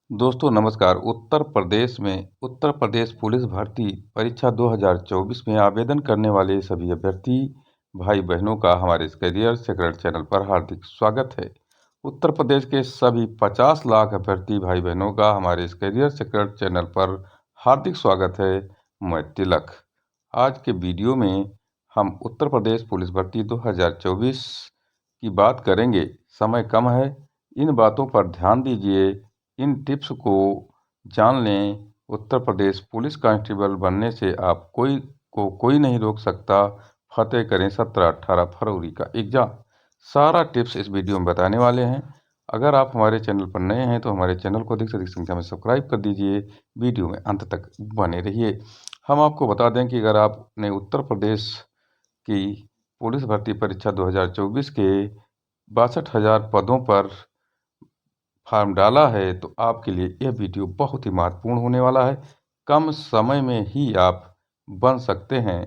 दोस्तों नमस्कार। उत्तर प्रदेश पुलिस भर्ती परीक्षा 2024 में आवेदन करने वाले सभी अभ्यर्थी भाई बहनों का हमारे इस करियर सीक्रेट चैनल पर हार्दिक स्वागत है। उत्तर प्रदेश के सभी 50 लाख अभ्यर्थी भाई बहनों का हमारे इस करियर सीक्रेट चैनल पर हार्दिक स्वागत है। मैं तिलक। आज के वीडियो में हम उत्तर प्रदेश पुलिस भर्ती 2024 की बात करेंगे। समय कम है, इन बातों पर ध्यान दीजिए। इन टिप्स को जान लें। उत्तर प्रदेश पुलिस कांस्टेबल बनने से आप कोई नहीं रोक सकता। फतेह करें 17-18 फरवरी का एग्जाम। सारा टिप्स इस वीडियो में बताने वाले हैं। अगर आप हमारे चैनल पर नए हैं तो हमारे चैनल को अधिक से अधिक संख्या में सब्सक्राइब कर दीजिए। वीडियो में अंत तक बने रहिए। हम आपको बता दें कि अगर आपने उत्तर प्रदेश की पुलिस भर्ती परीक्षा 2024 के 62,000 पदों पर फॉर्म डाला है तो आपके लिए यह वीडियो बहुत ही महत्वपूर्ण होने वाला है। कम समय में ही आप बन सकते हैं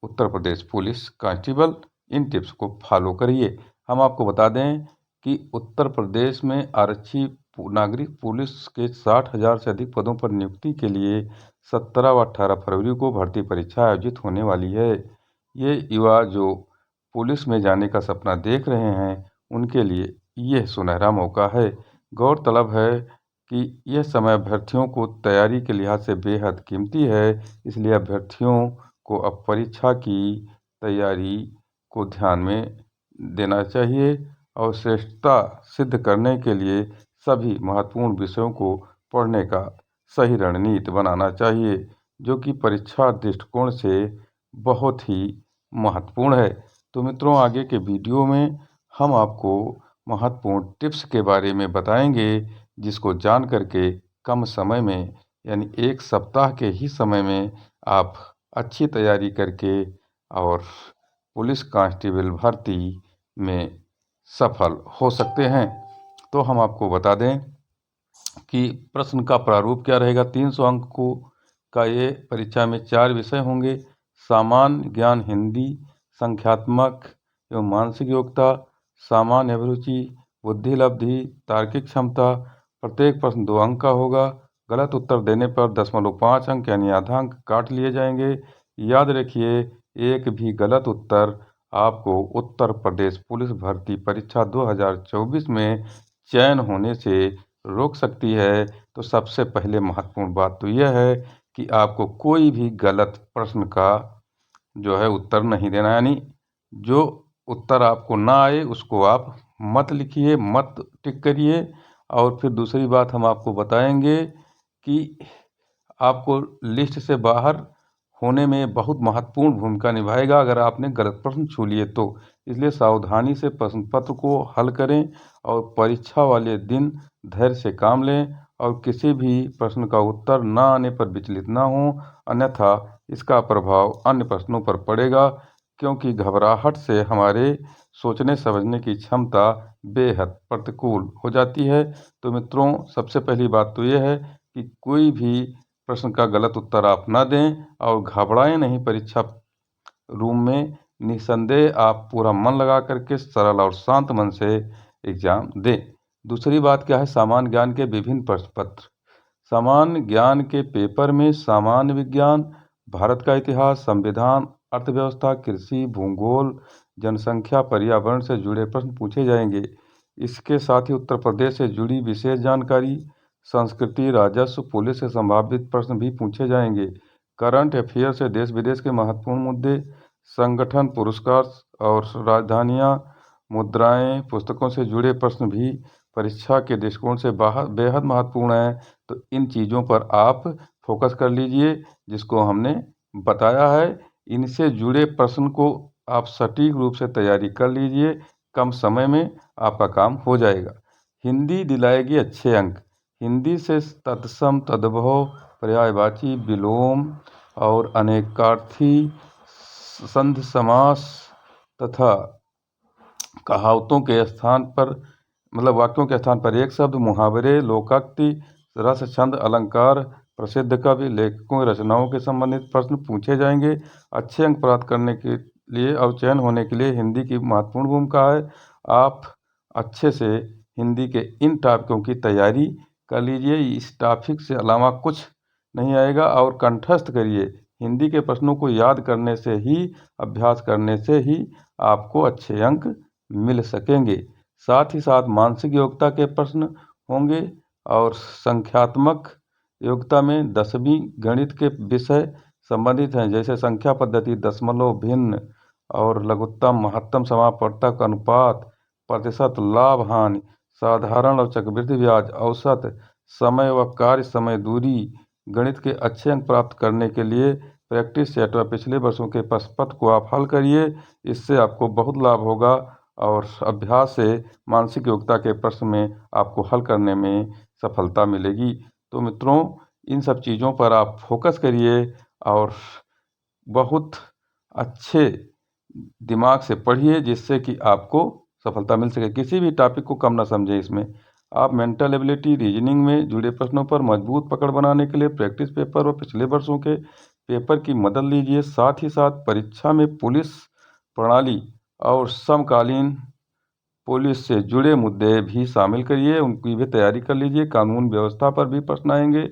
उत्तर प्रदेश पुलिस कांस्टेबल। इन टिप्स को फॉलो करिए। हम आपको बता दें कि उत्तर प्रदेश में आरक्षी नागरिक पुलिस के 60,000 से अधिक पदों पर नियुक्ति के लिए 17 व 18 फरवरी को भर्ती परीक्षा आयोजित होने वाली है। ये युवा जो पुलिस में जाने का सपना देख रहे हैं उनके लिए यह सुनहरा मौका है। गौरतलब है कि यह समय अभ्यर्थियों को तैयारी के लिहाज से बेहद कीमती है। इसलिए अभ्यर्थियों को अब परीक्षा की तैयारी को ध्यान में देना चाहिए और श्रेष्ठता सिद्ध करने के लिए सभी महत्वपूर्ण विषयों को पढ़ने का सही रणनीति बनाना चाहिए, जो कि परीक्षा दृष्टिकोण से बहुत ही महत्वपूर्ण है। तो मित्रों, आगे के वीडियो में हम आपको महत्वपूर्ण टिप्स के बारे में बताएंगे, जिसको जान करके कम समय में यानी 1 सप्ताह के ही समय में आप अच्छी तैयारी करके और पुलिस कांस्टेबल भर्ती में सफल हो सकते हैं। तो हम आपको बता दें कि प्रश्न का प्रारूप क्या रहेगा। 300 अंक का ये परीक्षा में 4 विषय होंगे। सामान्य ज्ञान, हिंदी, संख्यात्मक एवं मानसिक योग्यता, सामान्य अभिरुचि, बुद्धि लब्धि, तार्किक क्षमता। प्रत्येक प्रश्न 2 अंक का होगा। गलत उत्तर देने पर 0.5 अंक यानी आधा अंक काट लिए जाएंगे। याद रखिए, एक भी गलत उत्तर आपको उत्तर प्रदेश पुलिस भर्ती परीक्षा 2024 में चयन होने से रोक सकती है। तो सबसे पहले महत्वपूर्ण बात तो यह है कि आपको कोई भी गलत प्रश्न का जो है उत्तर नहीं देना, यानी जो उत्तर आपको ना आए उसको आप मत लिखिए, मत टिक करिए। और फिर दूसरी बात हम आपको बताएंगे कि आपको लिस्ट से बाहर होने में बहुत महत्वपूर्ण भूमिका निभाएगा अगर आपने गलत प्रश्न छू लिए तो। इसलिए सावधानी से प्रश्न पत्र को हल करें और परीक्षा वाले दिन धैर्य से काम लें और किसी भी प्रश्न का उत्तर न आने पर विचलित न हों, अन्यथा इसका प्रभाव अन्य प्रश्नों पर पड़ेगा, क्योंकि घबराहट से हमारे सोचने समझने की क्षमता बेहद प्रतिकूल हो जाती है। तो मित्रों, सबसे पहली बात तो यह है कि कोई भी प्रश्न का गलत उत्तर आप न दें और घबराएं नहीं। परीक्षा रूम में निसंदेह आप पूरा मन लगा करके सरल और शांत मन से एग्जाम दें। दूसरी बात क्या है, सामान्य ज्ञान के विभिन्न प्रश्न पत्र। सामान्य ज्ञान के पेपर में सामान्य विज्ञान, भारत का इतिहास, संविधान, अर्थव्यवस्था, कृषि, भूगोल, जनसंख्या, पर्यावरण से जुड़े प्रश्न पूछे जाएंगे। इसके साथ ही उत्तर प्रदेश से जुड़ी विशेष जानकारी, संस्कृति, राजस्व, पुलिस से संभावित प्रश्न भी पूछे जाएंगे। करंट अफेयर से देश विदेश के महत्वपूर्ण मुद्दे, संगठन, पुरस्कार और राजधानियां, मुद्राएं, पुस्तकों से जुड़े प्रश्न भी परीक्षा के दृष्टिकोण से बेहद महत्वपूर्ण है। तो इन चीज़ों पर आप फोकस कर लीजिए जिसको हमने बताया है। इनसे जुड़े प्रश्न को आप सटीक रूप से तैयारी कर लीजिए, कम समय में आपका काम हो जाएगा। हिंदी दिलाएगी अच्छे अंक। हिंदी से तत्सम, तद्भव, पर्यायवाची, विलोम और अनेकार्थी, संधि समास तथा कहावतों के स्थान पर वाक्यों के स्थान पर एक शब्द, मुहावरे, लोकोक्ति, रस, छंद, अलंकार, प्रसिद्ध कवि, लेखकों की रचनाओं के संबंधित प्रश्न पूछे जाएंगे। अच्छे अंक प्राप्त करने के लिए और चयन होने के लिए हिंदी की महत्वपूर्ण भूमिका है। आप अच्छे से हिंदी के इन टॉपिकों की तैयारी कर लीजिए। इस टॉपिक से अलावा कुछ नहीं आएगा और कंठस्थ करिए। हिंदी के प्रश्नों को याद करने से ही, अभ्यास करने से ही आपको अच्छे अंक मिल सकेंगे। साथ ही साथ मानसिक योग्यता के प्रश्न होंगे और संख्यात्मक योग्यता में 10वीं गणित के विषय संबंधित हैं, जैसे संख्या पद्धति, दशमलव, भिन्न और लघुत्तम, महत्तम, समापवर्तक, अनुपात, प्रतिशत, लाभ हानि, साधारण और चक्रवृद्धि ब्याज, औसत, समय व कार्य समय, दूरी। गणित के अच्छे अंक प्राप्त करने के लिए प्रैक्टिस सेट व पिछले वर्षों के प्रश्नपत्र को आप हल करिए। इससे आपको बहुत लाभ होगा और अभ्यास से मानसिक योग्यता के प्रश्न में आपको हल करने में सफलता मिलेगी। तो मित्रों, इन सब चीज़ों पर आप फोकस करिए और बहुत अच्छे दिमाग से पढ़िए, जिससे कि आपको सफलता मिल सके। किसी भी टॉपिक को कम ना समझें। इसमें आप मेंटल एबिलिटी, रीजनिंग में जुड़े प्रश्नों पर मजबूत पकड़ बनाने के लिए प्रैक्टिस पेपर और पिछले वर्षों के पेपर की मदद लीजिए। साथ ही साथ परीक्षा में पुलिस प्रणाली और समकालीन पुलिस से जुड़े मुद्दे भी शामिल करिए, उनकी भी तैयारी कर लीजिए। कानून व्यवस्था पर भी प्रश्न आएंगे,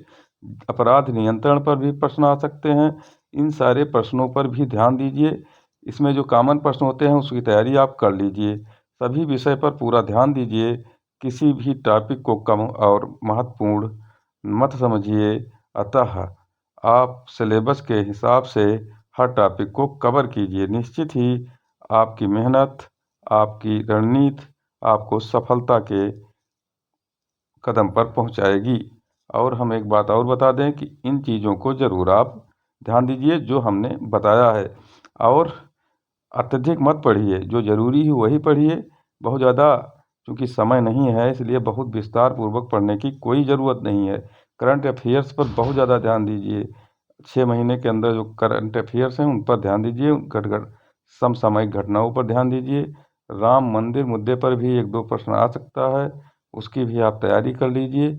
अपराध नियंत्रण पर भी प्रश्न आ सकते हैं। इन सारे प्रश्नों पर भी ध्यान दीजिए। इसमें जो कॉमन प्रश्न होते हैं उसकी तैयारी आप कर लीजिए। सभी विषय पर पूरा ध्यान दीजिए। किसी भी टॉपिक को कम और महत्वपूर्ण मत समझिए। अतः आप सिलेबस के हिसाब से हर टॉपिक को कवर कीजिए। निश्चित ही आपकी मेहनत, आपकी रणनीति आपको सफलता के कदम पर पहुंचाएगी। और हम एक बात और बता दें कि इन चीज़ों को ज़रूर आप ध्यान दीजिए जो हमने बताया है, और अत्यधिक मत पढ़िए। जो ज़रूरी है वही पढ़िए। बहुत ज़्यादा चूँकि समय नहीं है, इसलिए बहुत विस्तार पूर्वक पढ़ने की कोई ज़रूरत नहीं है। करंट अफेयर्स पर बहुत ज़्यादा ध्यान दीजिए। 6 महीने के अंदर जो करंट अफेयर्स हैं उन पर ध्यान दीजिए। समसामयिक घटनाओं पर ध्यान दीजिए। राम मंदिर मुद्दे पर भी 1-2 प्रश्न आ सकता है, उसकी भी आप तैयारी कर लीजिए।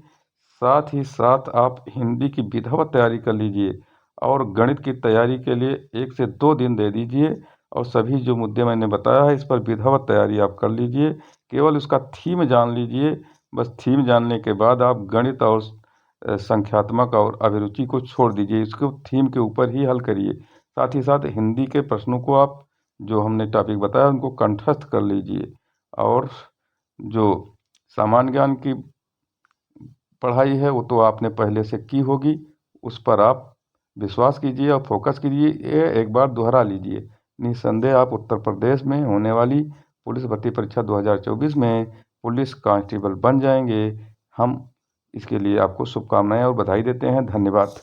साथ ही साथ आप हिंदी की विधिवत तैयारी कर लीजिए और गणित की तैयारी के लिए 1 से 2 दिन दे दीजिए। और सभी जो मुद्दे मैंने बताया है इस पर विधिवत तैयारी आप कर लीजिए। केवल उसका थीम जान लीजिए। बस थीम जानने के बाद आप गणित और संख्यात्मक और अभिरुचि को छोड़ दीजिए। इसको थीम के ऊपर ही हल करिए। साथ ही साथ हिंदी के प्रश्नों को आप जो हमने टॉपिक बताया उनको कंठस्थ कर लीजिए। और जो सामान्य ज्ञान की पढ़ाई है वो तो आपने पहले से की होगी, उस पर आप विश्वास कीजिए और फोकस कीजिए। ये एक बार दोहरा लीजिए। निस्संदेह आप उत्तर प्रदेश में होने वाली पुलिस भर्ती परीक्षा 2024 में पुलिस कांस्टेबल बन जाएंगे। हम इसके लिए आपको शुभकामनाएं और बधाई देते हैं। धन्यवाद।